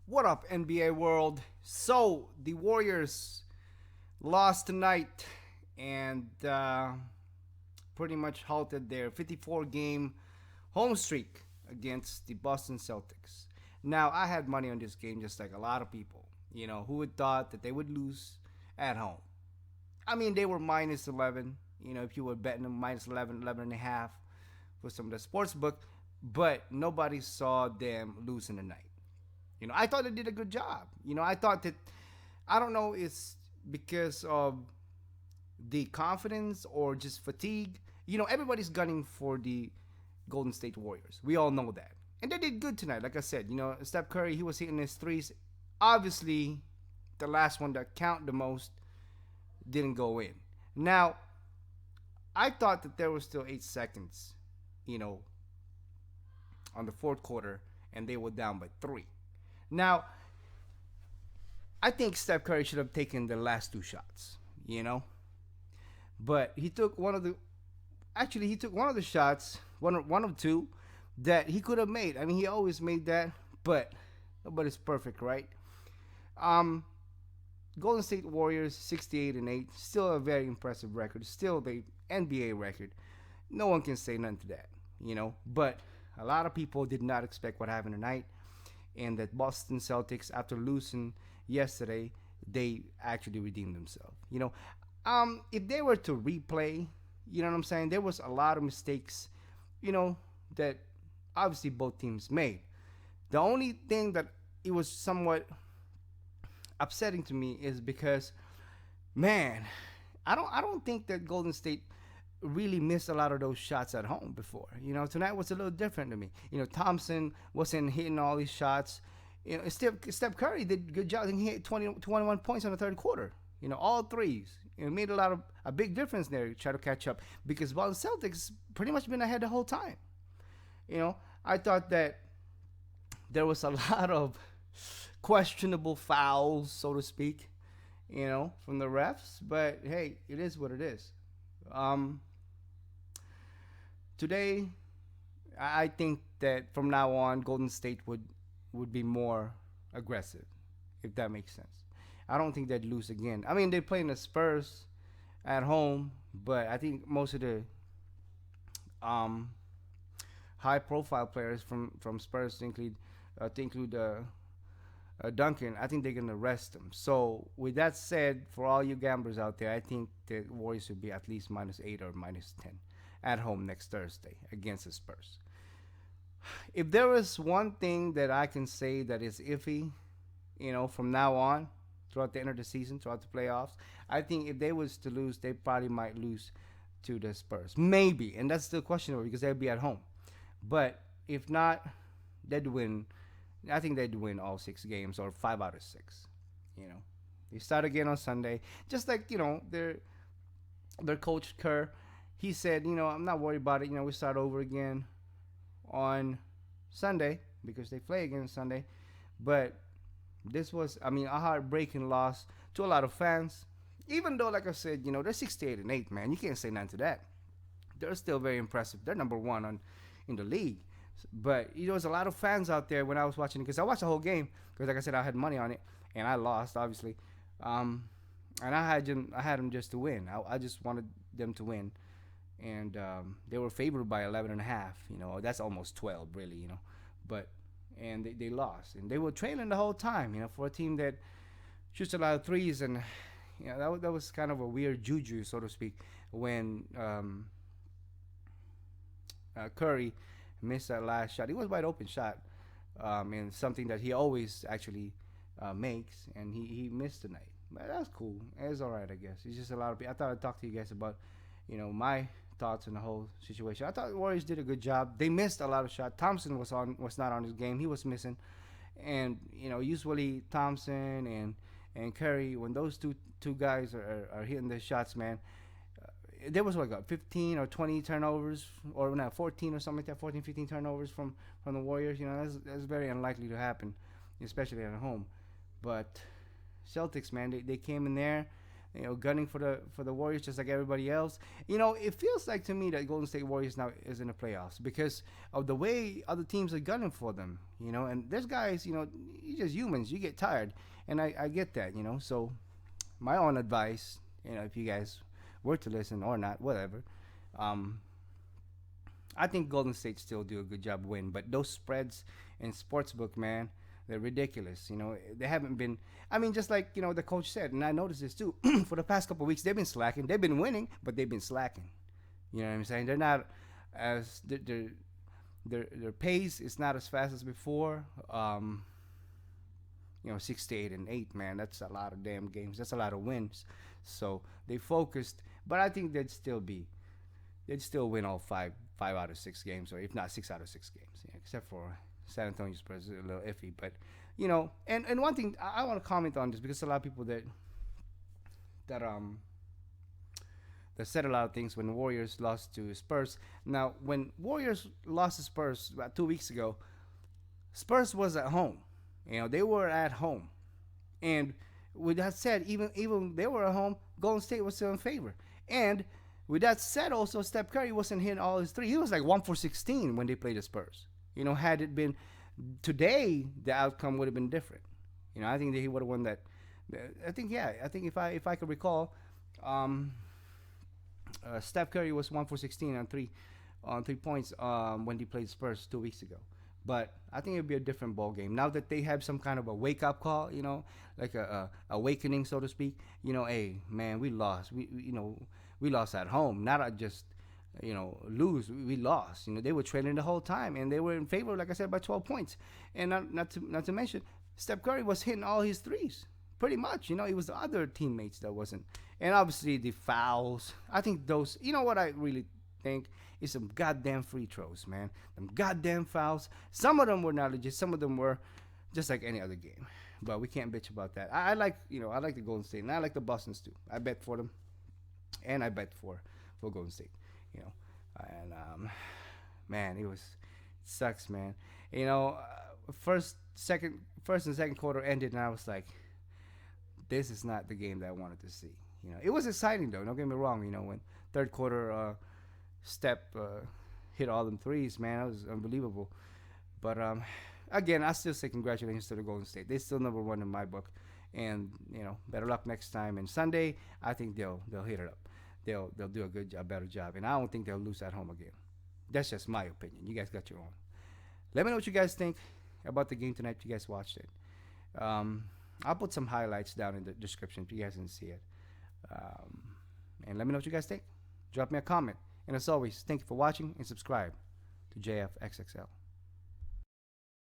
What up, NBA world? So, the Warriors lost tonight and pretty much halted their 54 game home streak against the Boston Celtics. Now, I had money on this game just like a lot of people. Who would thought that they would lose at home? I mean, they were minus 11. If you were betting them minus 11, 11 and a half for some of the sports book, but nobody saw them losing tonight. I thought they did a good job. I thought that I don't know it's because of the confidence or just fatigue. Everybody's gunning for the Golden State Warriors. We all know that. And they did good tonight. Like I said, Steph Curry, he was hitting his threes. Obviously, the last one that count the most didn't go in. Now, I thought that there was still 8 seconds, you know, on the fourth quarter, and they were down by three. Now, I think Steph Curry should have taken the last two shots, but he took one of the. Actually, he took one of the shots, one of two, that he could have made. I mean, he always made that, but nobody's perfect, right? Um, Golden State Warriors 68-8, still a very impressive record, still the NBA record. No one can say nothing to that. But a lot of people did not expect what happened tonight, and that Boston Celtics, after losing yesterday, they actually redeemed themselves. If they were to replay, you know what I'm saying? There was a lot of mistakes, that obviously both teams made. The only thing that it was somewhat upsetting to me is because, man, I don't think that Golden State really missed a lot of those shots at home before. Tonight was a little different to me. Thompson wasn't hitting all these shots. Steph Curry did a good job. He hit 21 points in the third quarter. All threes. It made a big difference there to try to catch up because Boston Celtics pretty much been ahead the whole time. I thought that there was a lot of questionable fouls, so to speak, from the refs. But hey, it is what it is. Um, Today, I think that from now on, Golden State would be more aggressive, if that makes sense. I don't think they'd lose again. I mean, they're playing the Spurs at home, but I think most of the um, high-profile players from Spurs to include Duncan, I think they're gonna rest them. So with that said, for all you gamblers out there, I think the Warriors should be at least -8 or -10 at home next Thursday against the Spurs. If there was one thing that I can say that is iffy, from now on, throughout the end of the season, throughout the playoffs, I think if they was to lose, they probably might lose to the Spurs. Maybe, and that's still questionable because they'd be at home. But if not, they'd win. I think they'd win all 6 games or 5 out of 6. You know, they start again on Sunday, just like their coach Kerr. He said, I'm not worried about it. We start over again on Sunday because they play again Sunday. But this was, I mean, a heartbreaking loss to a lot of fans. Even though, like I said, they're 68-8, man. You can't say nothing to that. They're still very impressive. They're number one in the league. But there was a lot of fans out there when I was watching it because I watched the whole game because, like I said, I had money on it and I lost, obviously. And I had them just to win. I just wanted them to win, and they were favored by 11.5. That's almost 12, really. But and they lost, and they were trailing the whole time. For a team that shoots a lot of threes, and that was kind of a weird juju, so to speak, when Curry missed that last shot. It was a wide open shot, and something that he always actually makes, and he missed tonight. But that's cool. It's all right, I guess. It's just a lot of people. I thought I'd talk to you guys about, my thoughts on the whole situation. I thought the Warriors did a good job. They missed a lot of shots. Thompson was not on his game. He was missing, and usually Thompson and Curry, when those two guys are hitting their shots, man, there was like 15 or 20 turnovers, or not 14 or something like that, 14, 15 turnovers from the Warriors. That's very unlikely to happen, especially at home. But Celtics, man, they came in there. gunning for the Warriors just like everybody else. It feels like to me that Golden State Warriors now is in the playoffs because of the way other teams are gunning for them. And there's guys, you're just humans. You get tired, and I get that. So my own advice, if you guys were to listen or not, whatever. Um, I think Golden State still do a good job win, but those spreads in sportsbook, man, they're ridiculous. They haven't been. I mean, just like the coach said, and I noticed this too. For the past couple of weeks, they've been slacking. They've been winning, but they've been slacking. You know what I'm saying? They're not as their pace is not as fast as before. 68-8, man, that's a lot of damn games. That's a lot of wins. So they focused, but I think they'd still win all five out of 6 games, or if not 6 out of 6 games, except for San Antonio Spurs, a little iffy. But and one thing I want to comment on this because a lot of people that that said a lot of things when Warriors lost to Spurs. Now, when Warriors lost to Spurs about 2 weeks ago, Spurs was at home. They were at home, and with that said, even they were at home, Golden State was still in favor. And with that said, also Steph Curry wasn't hitting all his three. He was like 1 for 16 when they played the Spurs. Had it been today, the outcome would have been different. I think that he would have won that. I think if I could recall, Steph Curry was 1 for 16 on 3 points when he played Spurs 2 weeks ago. But I think it'd be a different ball game now that they have some kind of a wake up call, like a awakening, so to speak. Hey man, we lost. We lost at home, not just lose. We lost. They were trailing the whole time, and they were in favor, like I said, by 12 points. And not to mention, Steph Curry was hitting all his threes, pretty much. It was the other teammates that wasn't. And obviously the fouls. I think those. What I really think is some goddamn free throws, man. Them goddamn fouls. Some of them were not legit. Some of them were just like any other game. But we can't bitch about that. I like the Golden State, and I like the Boston's too. I bet for them, and I bet for Golden State. And man, it sucks, man. First and second quarter ended, and I was like, this is not the game that I wanted to see. It was exciting though. Don't get me wrong. When third quarter Step hit all them threes, man, that was unbelievable. But again, I still say congratulations to the Golden State. They're still number one in my book, and better luck next time. And Sunday, I think they'll hit it up. They'll do a better job, and I don't think they'll lose at home again. That's just my opinion. You guys got your own. Let me know what you guys think about the game tonight. If you guys watched it, I'll put some highlights down in the description if you guys didn't see it. And let me know what you guys think. Drop me a comment. And as always, thank you for watching and subscribe to JFXXL.